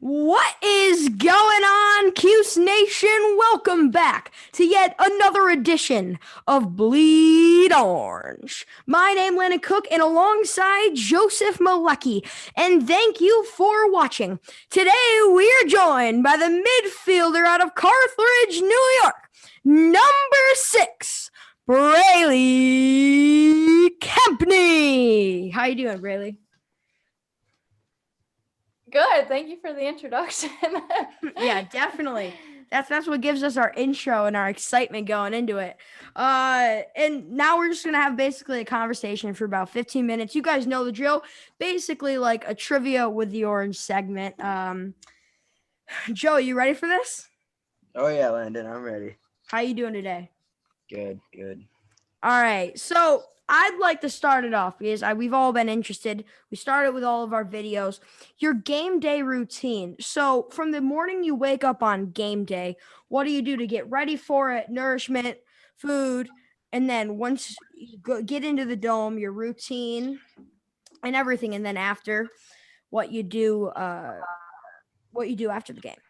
What is going on, Cuse Nation? Welcome back to yet another edition of Bleed Orange. My name is Landon Cook, and alongside Joseph Malecki. And thank you for watching. Today we are joined by the midfielder out of Carthage, New York, number 6, Braelie Kempney. How you doing, Braelie? Good. Thank you for the introduction. Yeah, definitely. That's what gives us our intro and our excitement going into it. And now we're just gonna have basically a conversation for about 15 minutes. You guys know the drill. Basically, like a trivia with the orange segment. Joe, you ready for this? Oh yeah, Landon, I'm ready. How you doing today? Good. All right, so I'd like to start it off because we've all been interested. We started with all of our videos. Your game day routine. So from the morning you wake up on game day, what do you do to get ready for it? Nourishment, food, and then once you get into the dome, your routine and everything, and then after, what you do after the game.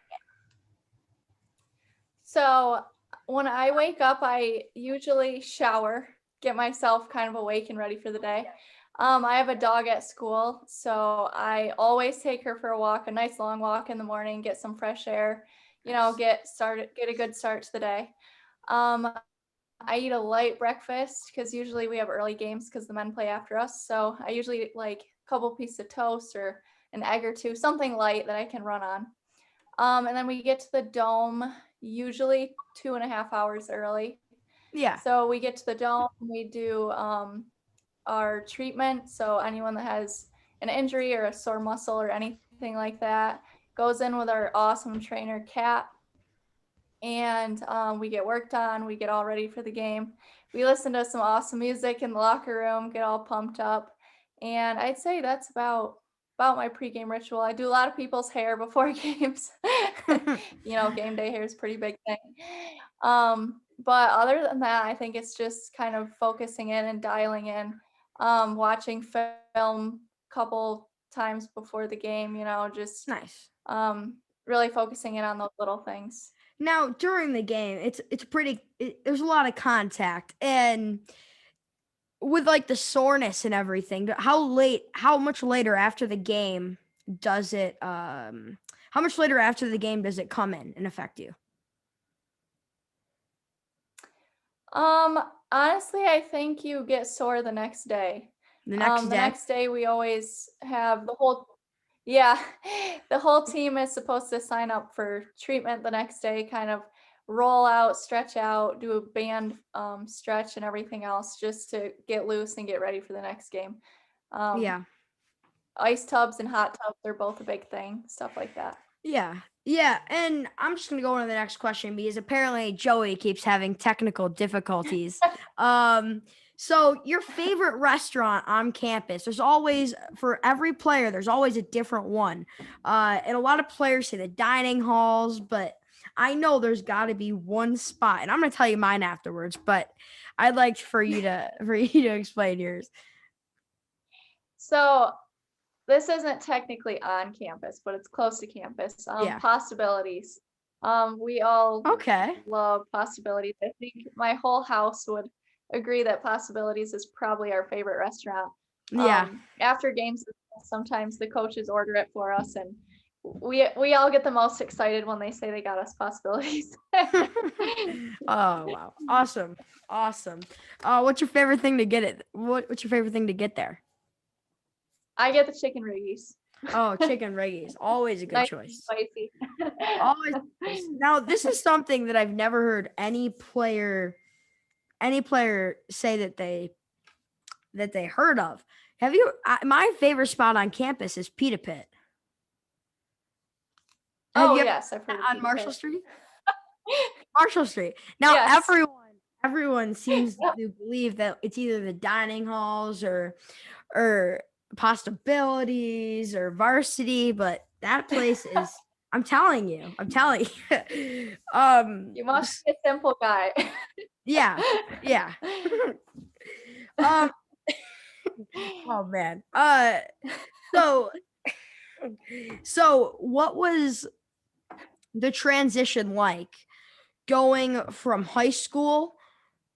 So when I wake up, I usually shower, get myself kind of awake and ready for the day. I have a dog at school, so I always take her for a walk, a nice long walk in the morning, get some fresh air, get a good start to the day. I eat a light breakfast because usually we have early games because the men play after us. So I usually eat like a couple pieces of toast or an egg or two, something light that I can run on. And then we get to the dome usually 2.5 hours early. Yeah. So we get to the dome, we do our treatment. So anyone that has an injury or a sore muscle or anything like that goes in with our awesome trainer, Kat. And we get worked on, we get all ready for the game. We listen to some awesome music in the locker room, get all pumped up. And I'd say that's about my pregame ritual. I do a lot of people's hair before games. Game day hair is a pretty big thing. But other than that, I think it's just kind of focusing in and dialing in, watching film a couple times before the game, just Nice. really focusing in on those little things. Now during the game, there's a lot of contact, and with like the soreness and everything, how much later after the game does it come in and affect you? Honestly, I think you get sore the next day. The next day? Next day we always have the whole team is supposed to sign up for treatment the next day, kind of roll out, stretch out, do a band stretch and everything else just to get loose and get ready for the next game. Yeah. Ice tubs and hot tubs are both a big thing, stuff like that. Yeah, and I'm just gonna go on to the next question because apparently Joey keeps having technical difficulties. So your favorite restaurant on campus? There's always, for every player, there's always a different one. And a lot of players say the dining halls, but I know there's got to be one spot, and I'm gonna tell you mine afterwards. But I'd like for you to explain yours. So this isn't technically on campus, but it's close to campus. Yeah. Possibilities. We all Okay. love Possibilities. I think my whole house would agree that Possibilities is probably our favorite restaurant. Yeah. After games, sometimes the coaches order it for us, and we all get the most excited when they say they got us Possibilities. Oh wow. Awesome. What's your favorite thing to get it? What's your favorite thing to get there? I get the chicken riggies. Oh, chicken riggies. Always a good Nice choice. spicy. Always. Now, this is something that I've never heard any player say that they heard of. Have you? My favorite spot on campus is Pita Pit. Yes, I've heard on Marshall Street. Marshall Street. Now, yes. everyone seems to believe that it's either the dining halls or Possibilities or Varsity, but that place is. I'm telling you. You must be a simple guy. Yeah. Oh man. So So, what was the transition like going from high school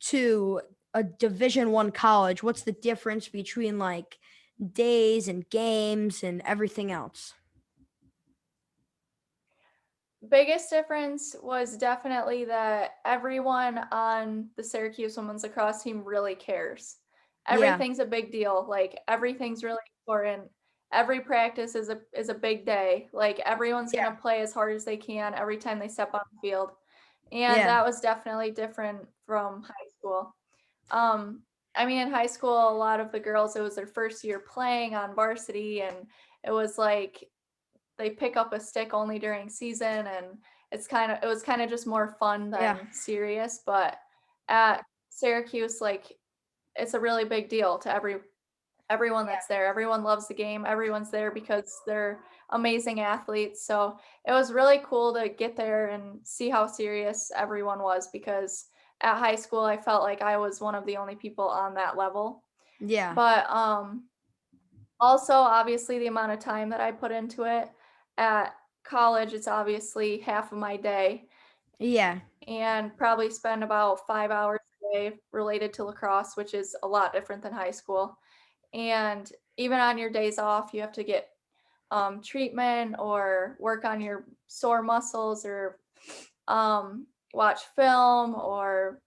to a Division One college? What's the difference between like days and games and everything else? Biggest difference was definitely that everyone on the Syracuse women's lacrosse team really cares. Yeah, Everything's a big deal. Like everything's really important. Every practice is a big day. Like everyone's yeah, gonna play as hard as they can every time they step on the field. And yeah, that was definitely different from high school. Um, I mean, in high school, a lot of the girls, it was their first year playing on varsity, and it was like they pick up a stick only during season, and it was kind of just more fun yeah, than serious. But at Syracuse, like it's a really big deal to everyone that's there. Everyone loves the game. Everyone's there because they're amazing athletes. So it was really cool to get there and see how serious everyone was, because at high school I felt like I was one of the only people on that level. yeah, But also obviously the amount of time that I put into it. At college, it's obviously half of my day, yeah, and probably spend about 5 hours a day related to lacrosse, which is a lot different than high school. And even on your days off, you have to get treatment or work on your sore muscles, or watch film, or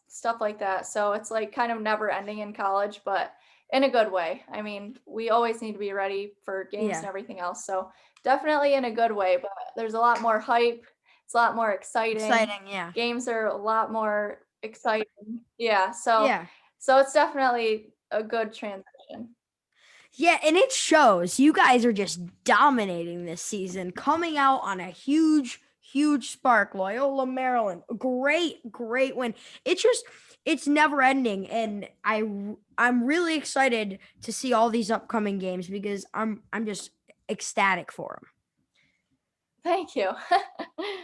stuff like that. So it's like kind of never ending in college, but in a good way. I mean, we always need to be ready for games yeah. and everything else. So definitely in a good way, but there's a lot more hype. It's a lot more exciting. Exciting, yeah, Games are a lot more exciting. Yeah. So yeah. so it's definitely a good transition. Yeah, and it shows. You guys are just dominating this season, coming out on a huge, huge spark. Loyola, Maryland, great win. It's just, it's never ending, and I'm really excited to see all these upcoming games because I'm just ecstatic for them. Thank you.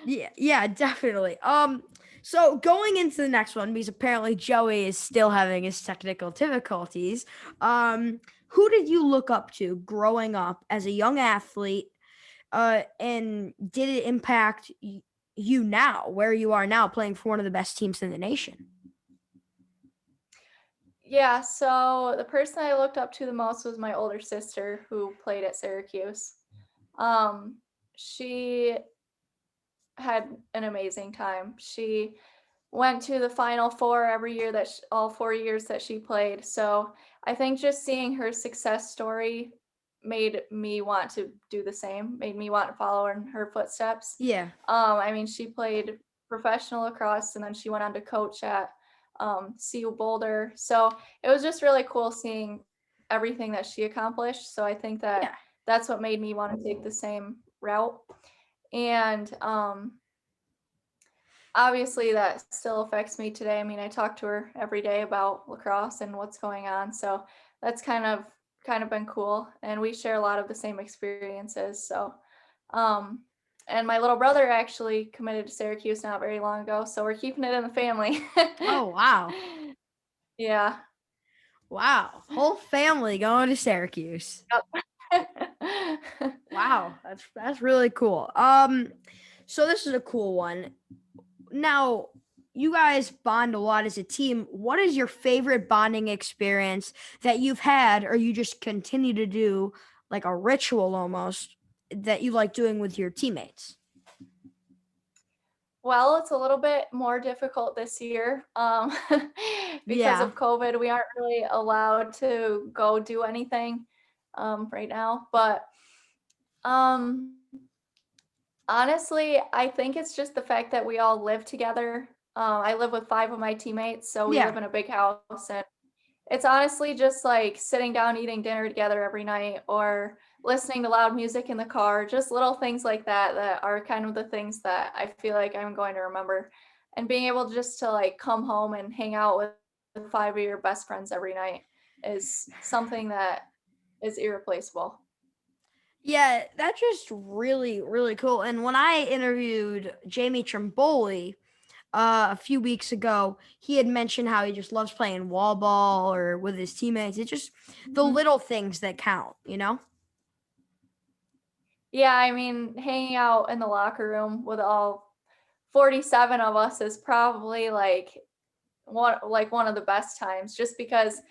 Yeah, yeah, definitely. So going into the next one, because apparently Joey is still having his technical difficulties. Who did you look up to growing up as a young athlete? And did it impact you now, where you are now, playing for one of the best teams in the nation? Yeah, so the person I looked up to the most was my older sister, who played at Syracuse. She had an amazing time. She went to the Final Four every year all 4 years that she played. So I think just seeing her success story made me want to do the same, made me want to follow in her footsteps. Yeah, I mean, she played professional lacrosse, and then she went on to coach at CU Boulder. So it was just really cool seeing everything that she accomplished. So I think that yeah, that's what made me want to take the same route. And obviously that still affects me today. I mean, I talk to her every day about lacrosse and what's going on. So that's kind of been cool. And we share a lot of the same experiences. So um and my little brother actually committed to Syracuse not very long ago. So we're keeping it in the family. oh wow, Yeah. wow, whole family going to Syracuse. Yep. Wow, that's really cool. So this is a cool one. Now, you guys bond a lot as a team. What is your favorite bonding experience that you've had, or you just continue to do, like a ritual almost, that you like doing with your teammates? Well, it's a little bit more difficult this year, because Yeah. of COVID. We aren't really allowed to go do anything right now. But um, honestly, I think it's just the fact that we all live together. I live with five of my teammates, so we live Yeah. in a big house, and it's honestly just like sitting down eating dinner together every night, or listening to loud music in the car, just little things like that that are kind of the things that I feel like I'm going to remember. And being able just to like come home and hang out with five of your best friends every night is something that is irreplaceable. Yeah, that's just really, really cool. And when I interviewed Jamie Trimboli a few weeks ago, he had mentioned how he just loves playing wall ball or with his teammates. It's just the Mhm. little things that count, you know? Yeah, I mean, hanging out in the locker room with all 47 of us is probably one of the best times, just because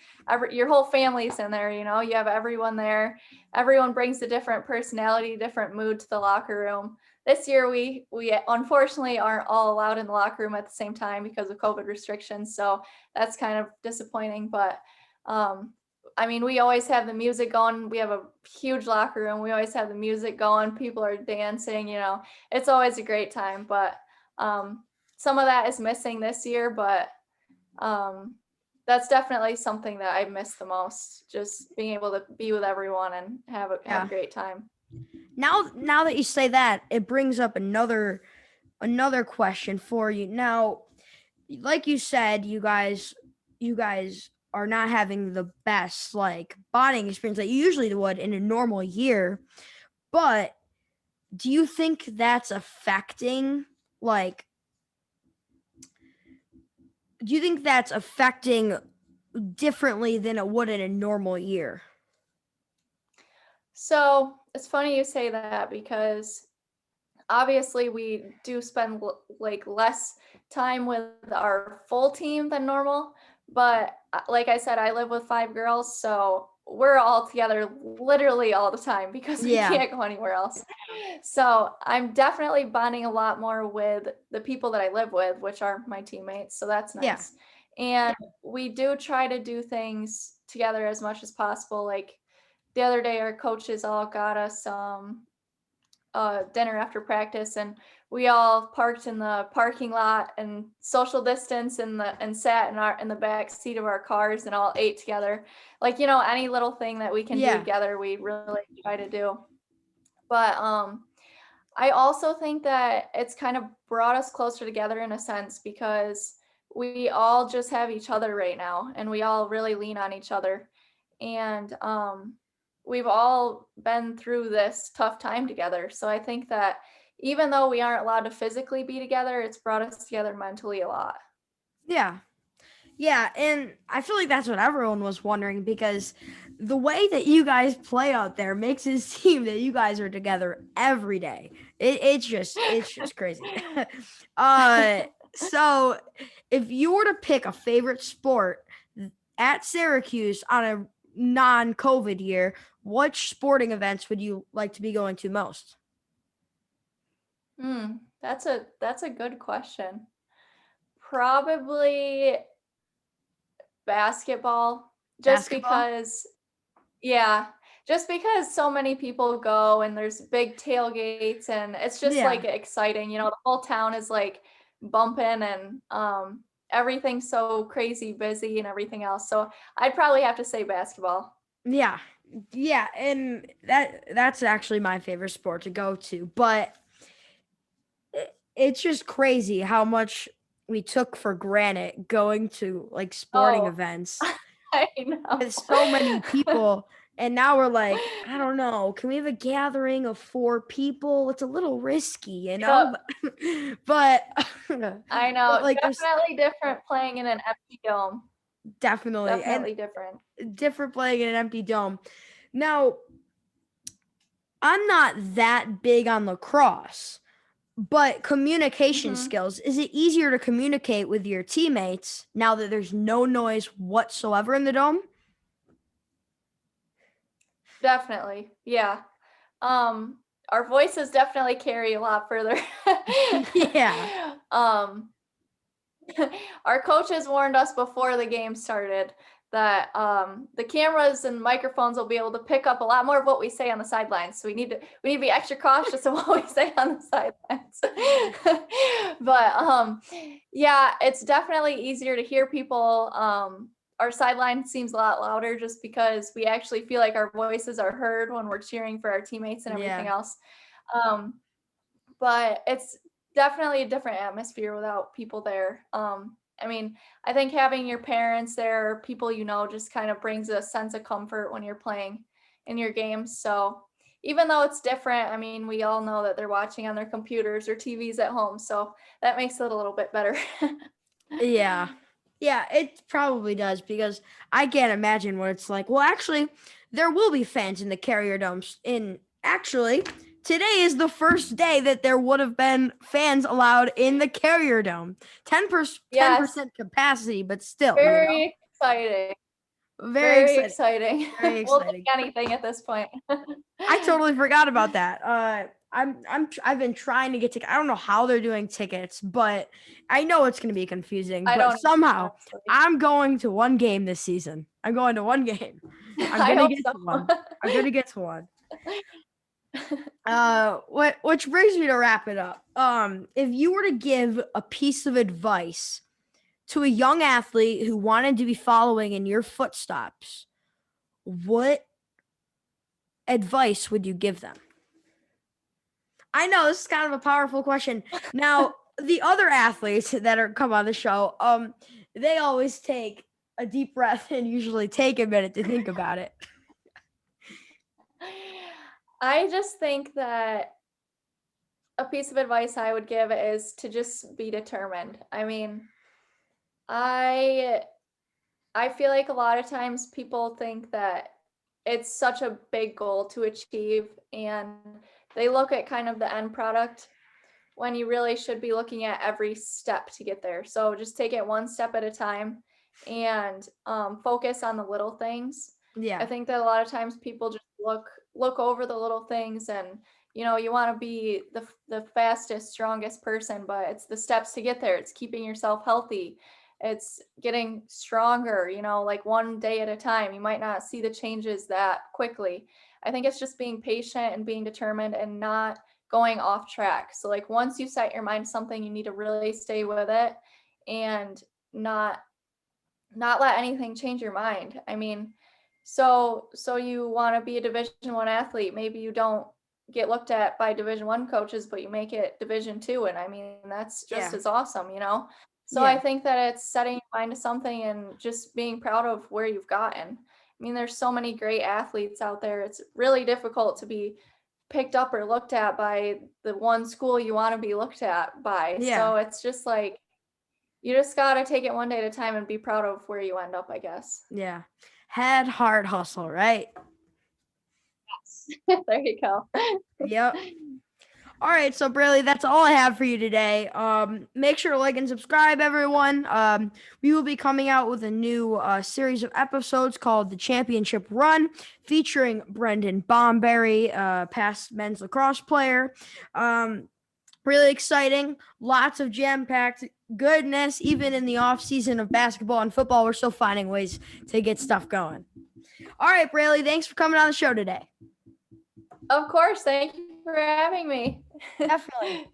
your whole family's in there, you have everyone there. Everyone brings a different personality, different mood to the locker room. This year we unfortunately aren't all allowed in the locker room at the same time because of COVID restrictions, so that's kind of disappointing. But I mean, we always have the music going. We have a huge locker room. We always have the music going. People are dancing, it's always a great time. But some of that is missing this year, but that's definitely something that I miss the most, just being able to be with everyone and have a great time. Now that you say that, it brings up another question for you. Now, like you said, you guys are not having the best like bonding experience that you usually would in a normal year. But do you think that's affecting differently than it would in a normal year? So it's funny you say that, because obviously we do spend less time with our full team than normal, but like I said, I live with 5 girls, so we're all together literally all the time because we Yeah. can't go anywhere else. So I'm definitely bonding a lot more with the people that I live with, which are my teammates, so that's Yeah. nice. And we do try to do things together as much as possible. Like the other day, our coaches all got us dinner after practice, and we all parked in the parking lot and social distance and sat in the back seat of our cars and all ate together. Like, any little thing that we can do together, we really try to do. But I also think that it's kind of brought us closer together in a sense, because we all just have each other right now, and we all really lean on each other. And we've all been through this tough time together. So I think that even though we aren't allowed to physically be together, it's brought us together mentally a lot. Yeah. Yeah, and I feel like that's what everyone was wondering, because the way that you guys play out there makes it seem that you guys are together every day. It's just crazy. So if you were to pick a favorite sport at Syracuse on a non-COVID year, which sporting events would you like to be going to most? That's a good question. Probably basketball, just Basketball? because, yeah, just because so many people go and there's big tailgates and it's just Yeah. exciting. The whole town is bumping, and everything's so crazy busy and everything else. So I'd probably have to say basketball. Yeah. Yeah, and that's actually my favorite sport to go to, but it's just crazy how much we took for granted going to like sporting Oh, events I know. with so many people. And now we're like, I don't know, can we have a gathering of 4 people? It's a little risky, Yep, but I but know. like there's Definitely different playing in an empty dome. definitely and Definitely different. different playing in an empty dome. Now, I'm not that big on lacrosse. But communication Hmm. skills, is it easier to communicate with your teammates now that there's no noise whatsoever in the dome? Definitely. Yeah. Our voices definitely carry a lot further. Yeah. um, our coaches warned us before the game started that the cameras and microphones will be able to pick up a lot more of what we say on the sidelines. So we need to be extra cautious of what we say on the sidelines. But yeah, it's definitely easier to hear people. Our sideline seems a lot louder just because we actually feel like our voices are heard when we're cheering for our teammates and everything Yeah. else. Um, but it's definitely a different atmosphere without people there. I mean, I think having your parents there, or people just kind of brings a sense of comfort when you're playing in your games. So even though it's different, I mean, we all know that they're watching on their computers or TVs at home, so that makes it a little bit better. Yeah. Yeah, it probably does, because I can't imagine what it's like. Well, actually, there will be fans in the Carrier Domes. And actually, today is the first day that there would have been fans allowed in the Carrier Dome. 10% Yes. capacity, but still, Very exciting. very Very exciting. exciting. Very We'll exciting. take anything at this point. I totally forgot about that. I've been trying to get tickets. I don't know how they're doing tickets, but I know it's going to be confusing. I But don't somehow honestly. I'm going to one game this season. I'm going to one game. I'm I gonna hope get so. to one. I'm gonna get to one. Which brings me to wrap it up. If you were to give a piece of advice to a young athlete who wanted to be following in your footsteps, what advice would you give them? I know this is kind of a powerful question. Now, the other athletes that are come on the show, they always take a deep breath and usually take a minute to think about it. I just think that a piece of advice I would give is to just be determined. I mean, I feel like a lot of times people think that it's such a big goal to achieve and they look at kind of the end product when you really should be looking at every step to get there. So just take it one step at a time and focus on the little things. Yeah. I think that a lot of times people just look over the little things and you want to be the fastest, strongest person, but it's the steps to get there. It's keeping yourself healthy. It's getting stronger, like one day at a time. You might not see the changes that quickly. I think it's just being patient and being determined and not going off track. So like once you set your mind to something, you need to really stay with it and not let anything change your mind. I mean, so you want to be a Division 1 athlete. Maybe you don't get looked at by Division 1 coaches, but you make it Division 2, and I mean that's just Yeah. as awesome, So I think that it's setting your mind to something and just being proud of where you've gotten. I mean, there's so many great athletes out there. It's really difficult to be picked up or looked at by the one school you want to be looked at by. Yeah. So it's just like you just got to take it one day at a time and be proud of where you end up, I guess. Yeah. Head, heart, hustle, right? Yes. There you go. Yep. All right, so Braelie, that's all I have for you today. Make sure to like and subscribe, everyone. We will be coming out with a new series of episodes called The Championship Run, featuring Brendan Bomberry, past men's lacrosse player. Really exciting, lots of jam-packed goodness. Even in the off season of basketball and football, we're still finding ways to get stuff going. All right, Braelie, thanks for coming on the show today. Of course. Thank you for having me. Definitely.